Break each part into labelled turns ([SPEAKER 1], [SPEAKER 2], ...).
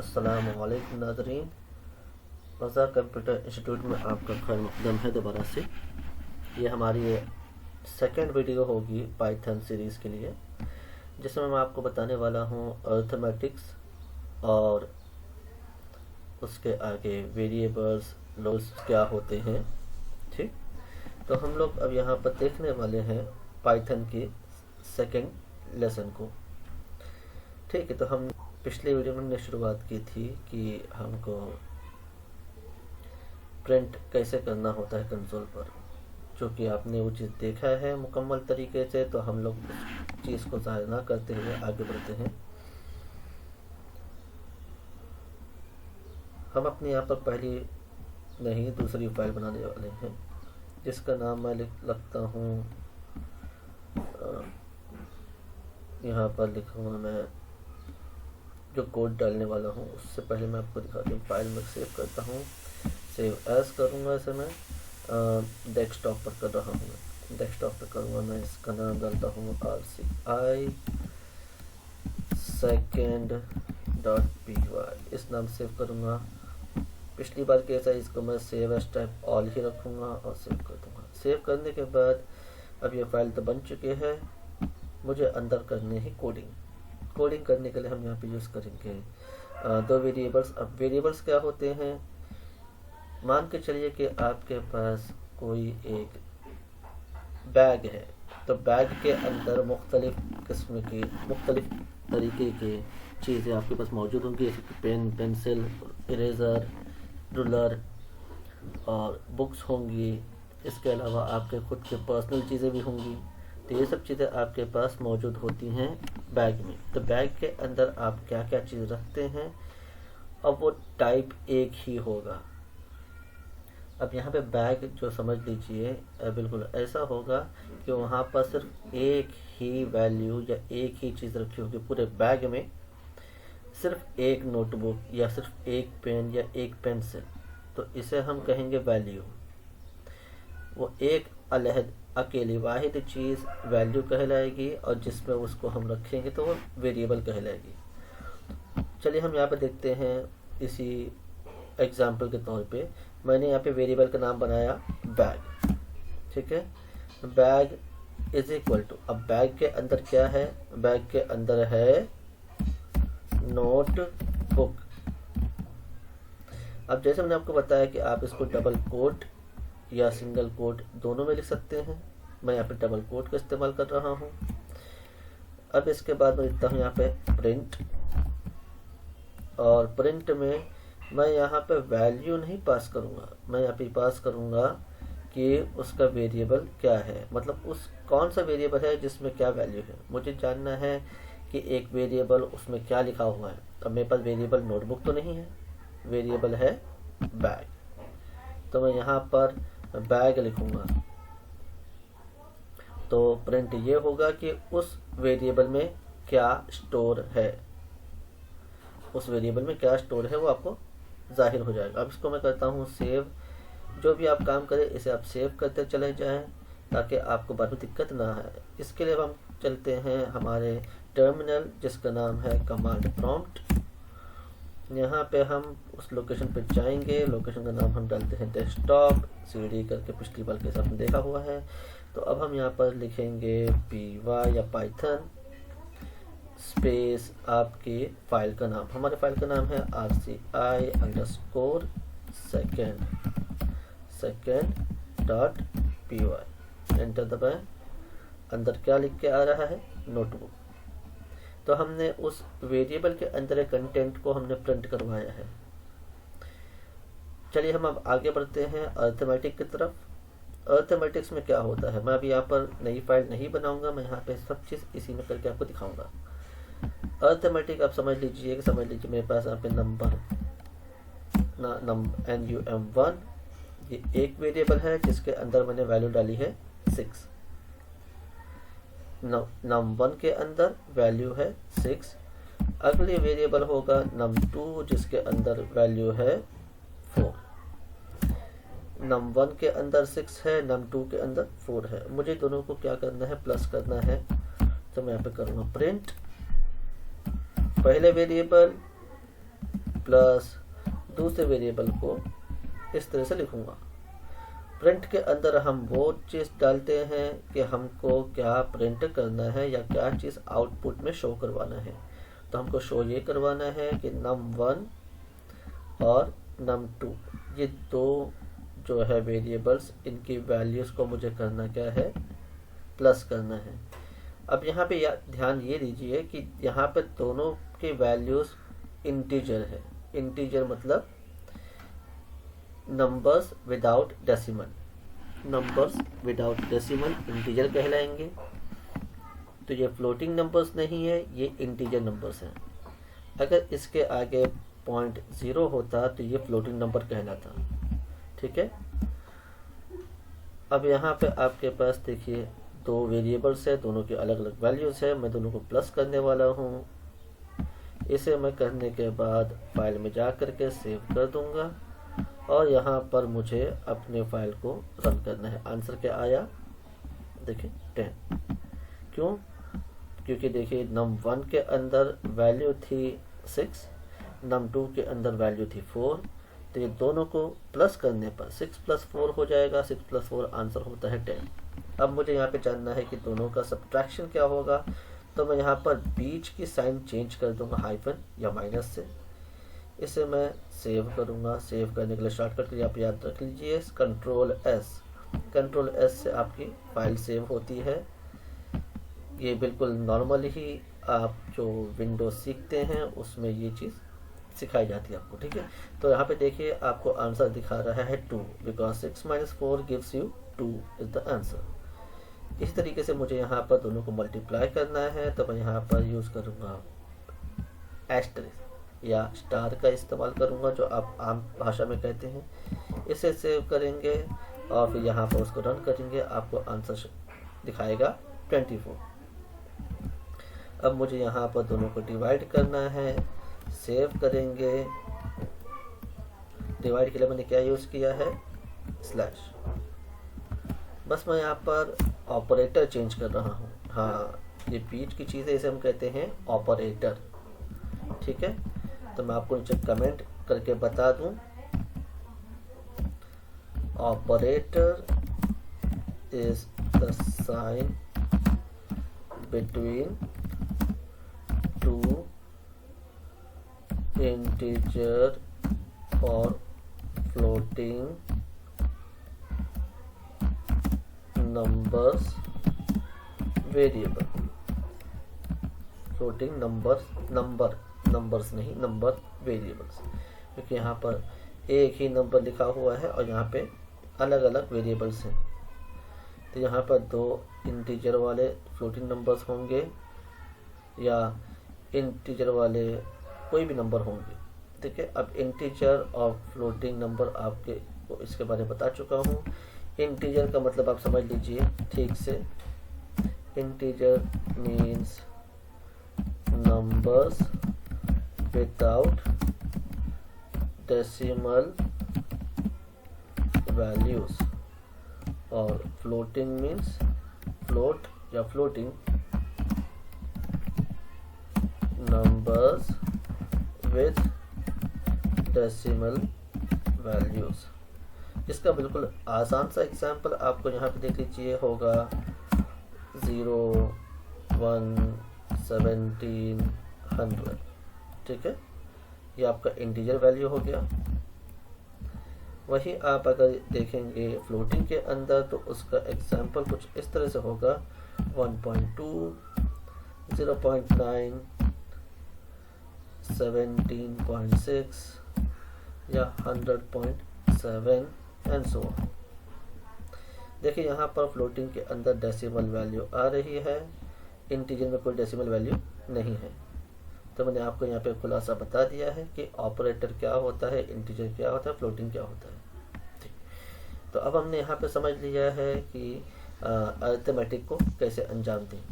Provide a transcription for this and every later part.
[SPEAKER 1] अस्सलामुअलैकुम नाज़रीन, रज़ा computer institute में आपका खैर मक़दम है दोबारा से। ये हमारी सेकंड वीडियो होगी पाइथन सीरीज़ के लिए, जिसमें मैं आपको बताने वाला हूँ अरिथमेटिक्स और उसके आगे वेरिएबल्स लॉस क्या होते हैं। ठीक, तो हम लोग अब यहाँ पर देखने वाले हैं पाइथन की सेकंड लेसन को। ठीक है, तो हम पिछले वीडियो में हमने शुरुआत की थी कि हमको प्रिंट कैसे करना होता है कंसोल पर, चूँकि आपने वो चीज़ देखा है मुकम्मल तरीके से, तो हम लोग उस चीज़ को ज़ाहिर ना करते हुए आगे बढ़ते हैं। हम अपने यहाँ पर पहली नहीं दूसरी फाइल बनाने वाले हैं, जिसका नाम मैं लगता हूँ यहाँ पर लिखूँगा मैं जो कोड डालने वाला हूँ। उससे पहले मैं आपको दिखाता हूँ, फाइल में सेव करता हूँ, सेव एज करूँगा। इसे मैं डेस्कटॉप पर कर रहा हूँ, डेस्कटॉप पर करूँगा मैं। इसका नाम डालता हूँ RCI second.py, इस नाम सेव करूँगा। पिछली बार कैसा इसको मैं सेव एज टाइप ऑल ही रखूँगा और सेव कर दूँगा। सेव करने के बाद अब ये फाइल तो बन चुकी है, मुझे अंदर करनी है कोडिंग करने के लिए हम यहाँ पे यूज़ करेंगे दो वेरिएबल्स। अब वेरिएबल्स क्या होते हैं, मान के चलिए कि आपके पास कोई एक बैग है, तो बैग के अंदर मुख्तलिफ किस्म की मुख्तलिफ तरीके के चीज़ें आपके पास मौजूद होंगी, जैसे कि पेन, पेंसिल, इरेज़र, रूलर और बुक्स होंगी। इसके अलावा आपके खुद के पर्सनल चीज़ें भी होंगी। तो ये सब चीज़ें आपके पास मौजूद होती हैं बैग में। तो बैग के अंदर आप क्या क्या चीज़ रखते हैं, अब वो टाइप एक ही होगा। अब यहाँ पे बैग जो समझ लीजिए बिल्कुल ऐसा होगा कि वहाँ पर सिर्फ एक ही वैल्यू या एक ही चीज़ रखी होगी पूरे बैग में, सिर्फ एक नोटबुक या सिर्फ एक पेन या एक पेंसिल। तो इसे हम कहेंगे वैल्यू। वो एक अलहद अकेली वाहिद चीज़ वैल्यू कहलाएगी, और जिसमें उसको हम रखेंगे तो वो वेरिएबल कहलाएगी। चलिए हम यहाँ पे देखते हैं, इसी एग्जाम्पल के तौर पे मैंने यहाँ पे वेरिएबल का नाम बनाया बैग। ठीक है, बैग इज इक्वल टू, अब बैग के अंदर क्या है, बैग के अंदर है नोटबुक। अब जैसे मैंने आपको बताया कि आप इसको डबल कोट या सिंगल कोट दोनों में लिख सकते हैं। मैं यहाँ पे डबल कोट का इस्तेमाल कर रहा हूँ। अब इसके बाद मैं लिखता हूँ यहाँ पे प्रिंट, और प्रिंट में मैं यहाँ पे वैल्यू नहीं पास करूँगा, मैं यहाँ पे पास करूँगा कि उसका वेरिएबल क्या है, मतलब उस कौन सा वेरिएबल है जिसमें क्या वैल्यू है। मुझे जानना है कि एक वेरिएबल उसमें क्या लिखा हुआ है। अब मेरे पास वेरिएबल नोटबुक तो नहीं है, वेरिएबल है बैग, तो मैं यहाँ पर बैग लिखूँगा। तो प्रिंट ये होगा कि उस वेरिएबल में क्या स्टोर है, उस वेरिएबल में क्या स्टोर है वो आपको जाहिर हो जाएगा। अब इसको मैं करता हूँ सेव। जो भी आप काम करें इसे आप सेव करते चले जाएं, ताकि आपको बाद में दिक्कत ना आए। इसके लिए हम चलते हैं हमारे टर्मिनल, जिसका नाम है कमांड प्रॉम्प्ट। यहाँ पे हम उस लोकेशन पे जाएंगे, लोकेशन का नाम हम डालते हैं डेस्कटॉप, CD करके पिछली बार के साथ में देखा हुआ है। तो अब हम यहाँ पर लिखेंगे py या पाइथन स्पेस आपकी फाइल का नाम। हमारे फाइल का नाम है RCI second.py। एंटर दबाएं। अंदर क्या लिख के आ रहा है, नोटबुक। तो हमने उस वेरिएबल के अंदर कंटेंट को हमने प्रिंट करवाया है। चलिए हम अब आगे बढ़ते हैं अरिथमेटिक की तरफ। अरिथमेटिक्स में क्या होता है, मैं अभी यहाँ पर नई फाइल नहीं बनाऊंगा, मैं यहाँ पे सब चीज़ इसी में करके आपको दिखाऊंगा। अरिथमेटिक आप समझ लीजिए मेरे पास यहाँ पे नंबर NUM1, ये एक वेरिएबल है जिसके अंदर मैंने वैल्यू डाली है 6। num1 के अंदर वैल्यू है 6। अगले वेरिएबल होगा num2 जिसके अंदर वैल्यू है 4। num1 के अंदर 6 है, num2 के अंदर 4 है। मुझे दोनों को क्या करना है, प्लस करना है। तो मैं यहाँ पे करूँगा प्रिंट पहले वेरिएबल प्लस दूसरे वेरिएबल को इस तरह से लिखूंगा। प्रिंट के अंदर हम वो चीज़ डालते हैं कि हमको क्या प्रिंट करना है या क्या चीज़ आउटपुट में शो करवाना है। तो हमको शो ये करवाना है कि num1 और num2 ये दो जो है वेरिएबल्स, इनकी वैल्यूज़ को मुझे करना क्या है, प्लस करना है। अब यहाँ पे ध्यान ये दीजिए कि यहाँ पे दोनों के वैल्यूज़ इंटीजर है। इंटीजर मतलब numbers without decimal, numbers without decimal integer कहलाएंगे। तो ये फ्लोटिंग नंबर्स नहीं है, ये इंटीजर नंबर्स हैं। अगर इसके आगे 0.0 होता तो ये फ्लोटिंग नंबर कहलाता। ठीक है। अब यहाँ पे आपके पास देखिए दो वेरिएबल्स है, दोनों की अलग अलग वैल्यूज़ है। मैं दोनों को प्लस करने वाला हूँ। इसे मैं करने के बाद फाइल में जा कर के सेव कर दूंगा और यहाँ पर मुझे अपने फाइल को रन करना है। आंसर क्या आया, देखिए 10। क्यों? क्योंकि देखिए num1 के अंदर वैल्यू थी 6, num2 के अंदर वैल्यू थी 4। तो ये दोनों को प्लस करने पर 6 + 4 हो जाएगा। 6 + 4 आंसर होता है 10। अब मुझे यहाँ पे जानना है कि दोनों का सब्ट्रैक्शन क्या होगा। तो मैं यहाँ पर बीच की साइन चेंज कर दूंगा हाइफन या माइनस से। इसे मैं सेव करूँगा। सेव करने के लिए शॉर्टकट के लिए आप याद रख लीजिए Ctrl+S। Ctrl+S से आपकी फाइल सेव होती है। ये बिल्कुल नॉर्मल ही आप जो विंडोज सीखते हैं उसमें ये चीज़ सिखाई जाती है आपको। ठीक है। तो यहाँ पे देखिए आपको आंसर दिखा रहा है 2 because 6 - 4 gives you 2 is the answer. इसी तरीके से मुझे यहाँ पर दोनों को मल्टीप्लाई करना है। तो मैं यहाँ पर यूज़ करूँगा एस्टरिस्क या स्टार का इस्तेमाल करूँगा, जो आप आम भाषा में कहते हैं। इसे सेव करेंगे और फिर यहाँ पर उसको रन करेंगे। आपको आंसर दिखाएगा 24। अब मुझे यहाँ पर दोनों को डिवाइड करना है। सेव करेंगे। डिवाइड के लिए मैंने क्या यूज़ किया है, स्लैश। बस मैं यहाँ पर ऑपरेटर चेंज कर रहा हूँ। हाँ, ये बीच की चीज़ है, इसे हम कहते हैं ऑपरेटर। ठीक है। तो मैं आपको नीचे कमेंट करके बता दूँ, operator is the sign between two integer or floating numbers variable। floating numbers नहीं, नंबर वेरिएबल्स, क्योंकि यहाँ पर एक ही नंबर लिखा हुआ है और यहाँ पे अलग अलग वेरिएबल्स हैं। तो यहाँ पर दो इंटीजर वाले फ्लोटिंग नंबर्स होंगे या इंटीजर वाले कोई भी नंबर होंगे। ठीक है। अब इंटीजर और फ्लोटिंग नंबर आपके को इसके बारे में बता चुका हूँ। इंटीजर का मतलब आप समझ लीजिए ठीक से। Integer means numbers without decimal values, और फ्लोटिंग मीन्स फ्लोट या floating numbers with decimal values. इसका बिल्कुल आसान सा एग्जांपल आपको यहाँ पे देख लीजिए होगा 0, 1, 17, 100। ठीक है। ये आपका इंटीजर वैल्यू हो गया। वही आप अगर देखेंगे फ्लोटिंग के अंदर तो उसका एग्जांपल कुछ इस तरह से होगा 1.2, 0.9, 17.6 या 100.7 एंड सो ऑन। देखिए यहाँ पर फ्लोटिंग के अंदर डेसिमल वैल्यू आ रही है, इंटीजर में कोई डेसिमल वैल्यू नहीं है। तो मैंने आपको यहाँ पे खुलासा बता दिया है कि ऑपरेटर क्या होता है, इंटीजर क्या होता है, फ्लोटिंग क्या होता है। ठीक। तो अब हमने यहाँ पे समझ लिया है कि अरिथमेटिक को कैसे अंजाम दें।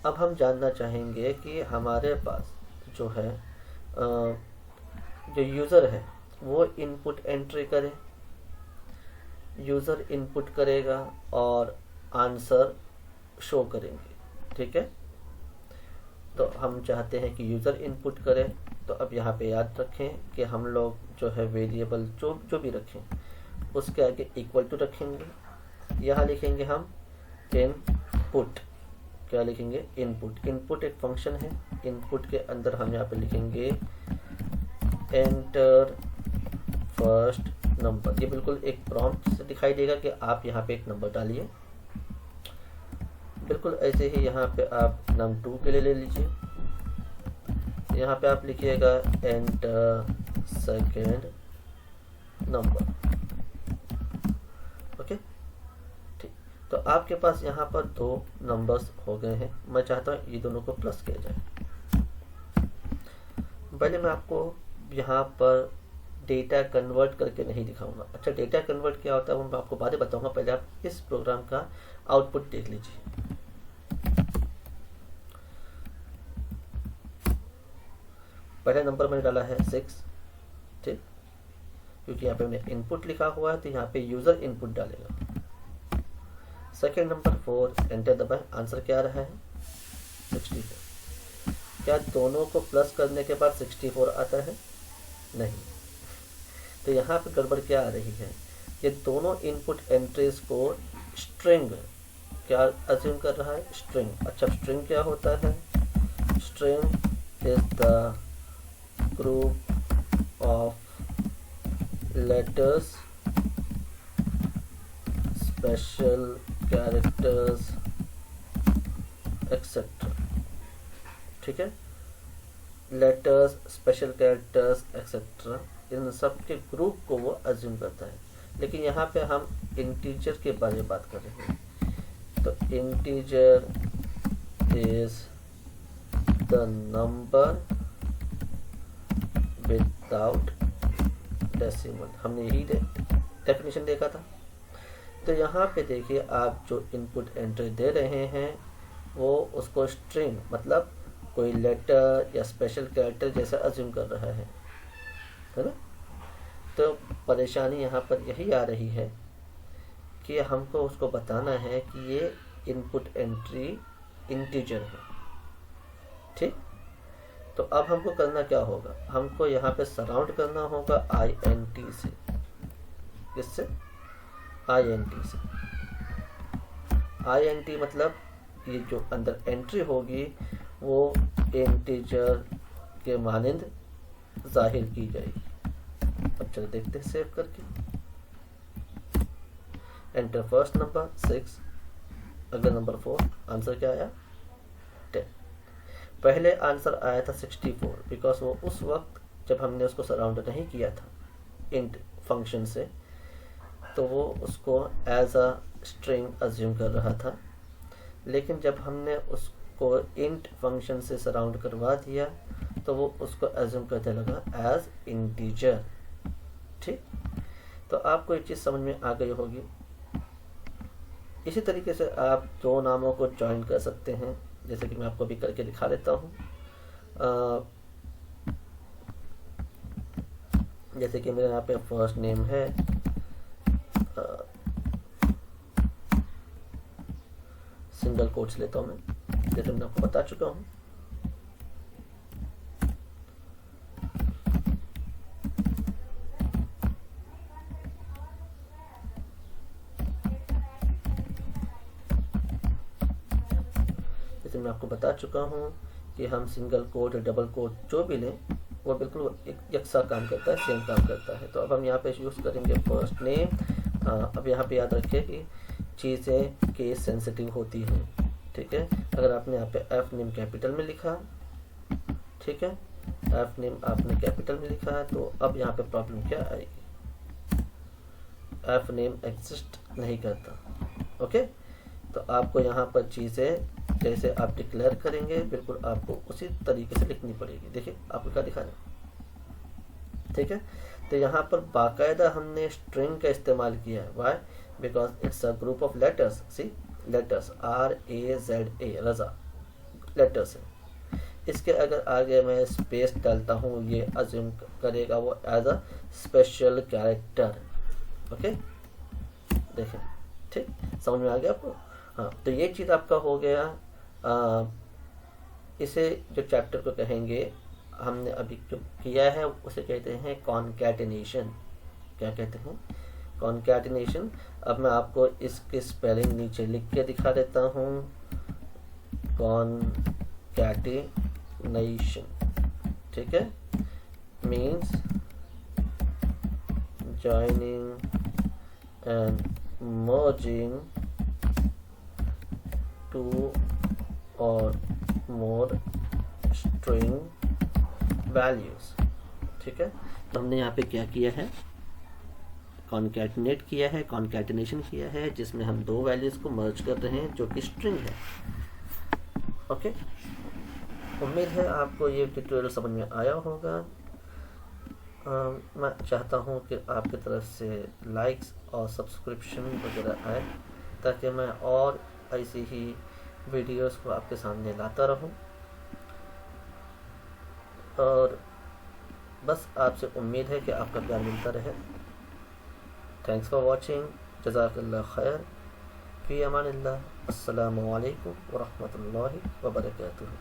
[SPEAKER 1] अब हम जानना चाहेंगे कि हमारे पास जो है जो यूज़र है वो इनपुट एंट्री करे। यूज़र इनपुट करेगा और आंसर शो करेंगे। ठीक है। तो हम चाहते हैं कि यूज़र इनपुट करे। तो अब यहाँ पे याद रखें कि हम लोग जो है वेरिएबल जो भी रखें उसके आगे इक्वल टू रखेंगे। यहाँ लिखेंगे हम इनपुट। क्या लिखेंगे? इनपुट। इनपुट एक फंक्शन है। इनपुट के अंदर हम यहाँ पे लिखेंगे एंटर फर्स्ट नंबर। ये बिल्कुल एक प्रॉम्प्ट से दिखाई देगा कि आप यहाँ पे एक नंबर डालिए। बिल्कुल ऐसे ही यहाँ पे आप num2 के लिए ले लीजिए। यहाँ पे आप लिखिएगा एंटर सेकेंड नंबर। ओके, ठीक। तो आपके पास यहाँ पर 2 नंबर्स हो गए हैं। मैं चाहता हूँ ये दोनों को प्लस किया जाए। पहले मैं आपको यहाँ पर डेटा कन्वर्ट करके नहीं दिखाऊंगा। अच्छा, डेटा कन्वर्ट क्या होता है वो मैं आपको बाद में बताऊंगा। पहले आप इस प्रोग्राम का आउटपुट देख लीजिए। पहला नंबर मैंने डाला है 6, ठीक, क्योंकि यहाँ पे मैंने इनपुट लिखा हुआ है तो यहाँ पे यूजर इनपुट डालेगा। सेकेंड नंबर 4, एंटर दबाएं। आंसर क्या आ रहा है? 64। क्या दोनों को प्लस करने के बाद 64 आता है? नहीं। तो यहाँ पे गड़बड़ क्या आ रही है? ये दोनों इनपुट एंट्रीज को स्ट्रिंग क्या अज्यूम कर रहा है? स्ट्रिंग। अच्छा, स्ट्रिंग क्या होता है? String is the group of letters, special characters, etc. ठीक है, लेटर्स, स्पेशल कैरेक्टर्स एक्सेट्रा, इन सब के ग्रुप को वो अज्यूम करता है। लेकिन यहाँ पे हम इंटीजर के बारे में बात कर रहे हैं। तो integer is the number without decimal. हमने यही डेफिनेशन देखा था। तो यहाँ पे देखिए, आप जो इनपुट एंट्री दे रहे हैं वो उसको स्ट्रिंग मतलब कोई लेटर या स्पेशल कैरेक्टर जैसा अज्यूम कर रहा है ना। तो परेशानी यहाँ पर यही आ रही है कि हमको उसको बताना है कि ये इनपुट एंट्री इंटीजर है, ठीक। तो अब हमको करना क्या होगा? हमको यहाँ पे सराउंड करना होगा int से। किससे? int से। int मतलब ये जो अंदर एंट्री होगी वो इंटीजर के मानिंद जाहिर की जाएगी। अब चलो देखते हैं सेव करके। एंटर फर्स्ट नंबर 6, अगला नंबर 4। आंसर क्या आया? 10। पहले आंसर आया था 64 बिकॉज वो उस वक्त जब हमने उसको सराउंड नहीं किया था इंट फंक्शन से, तो वो उसको एज अ स्ट्रिंग अज्यूम कर रहा था। लेकिन जब हमने उसको इंट फंक्शन से सराउंड करवा दिया तो वो उसको अज्यूम करने लगा एज इंटीजर, ठीक। तो आपको एक चीज़ समझ में आ गई होगी। इसी तरीके से आप 2 नामों को ज्वाइन कर सकते हैं, जैसे कि मैं आपको अभी करके दिखा देता हूँ। जैसे कि मेरे यहाँ पे फर्स्ट नेम है सिंगल कोट्स लेता हूँ मैं, जैसे मैं आपको बता चुका हूँ। मैं आपको बता चुका हूँ कि हम सिंगल कोट या डबल कोट जो भी लें वो बिल्कुल एक यकसा काम करता है, सेम काम करता है। तो अब हम यहाँ पे यूज़ करेंगे फर्स्ट नेम। अब यहाँ पे याद रखिए कि चीज़ें केस सेंसिटिव होती हैं, ठीक है। अगर आपने यहाँ पे एफ नेम कैपिटल में लिखा, ठीक है, एफ नेम आपने कैपिटल में लिखा है, तो अब यहाँ पे प्रॉब्लम क्या आएगी? एफ नेम एग्जिस्ट नहीं करता, ओके। तो आपको यहाँ पर चीज़ें जैसे आप डिक्लेयर करेंगे बिल्कुल आपको उसी तरीके से लिखनी पड़ेगी। देखिए आपको क्या दिखा रहा, ठीक है। तो यहाँ पर बाकायदा हमने स्ट्रिंग का इस्तेमाल किया है। Why? Because it's a group of letters. See, letters RAZA Raza letters है। इसके अगर आगे मैं स्पेस डालता हूँ ये अज्यूम करेगा वो as a special character, okay. देखिए, ठीक, समझ में आ गया आपको? हाँ, तो ये चीज़ आपका हो गया इसे जो चैप्टर को कहेंगे, हमने अभी जो किया है उसे कहते हैं कॉन्कैटिनेशन। क्या कहते हैं? कॉन्कैटिनेशन। अब मैं आपको इसके स्पेलिंग नीचे लिख के दिखा देता हूँ। कॉन्कैटिनेशन, ठीक है, means joining and merging two or more string values। ठीक है, तो हमने यहाँ पे क्या किया है? कॉन्कैटिनेट किया है, कॉन्कैटिनेशन किया है, जिसमें हम दो वैल्यूज को मर्ज कर रहे हैं जो कि स्ट्रिंग है। ओके, उम्मीद है आपको ये ट्यूटोरियल समझ में आया होगा। मैं चाहता हूँ कि आपकी तरफ से लाइक्स और सब्सक्रिप्शन वगैरह आए, ताकि मैं और ऐसी ही वीडियोस को आपके सामने लाता रहूँ। और बस आपसे उम्मीद है कि आपका प्यार मिलता रहे। Thanks for watching. जज़ाकल्लाह खैर। फ़ी अमानिल्लाह। अस्सलामु अलैकुम व रहमतुल्लाहि व बरकातुहू।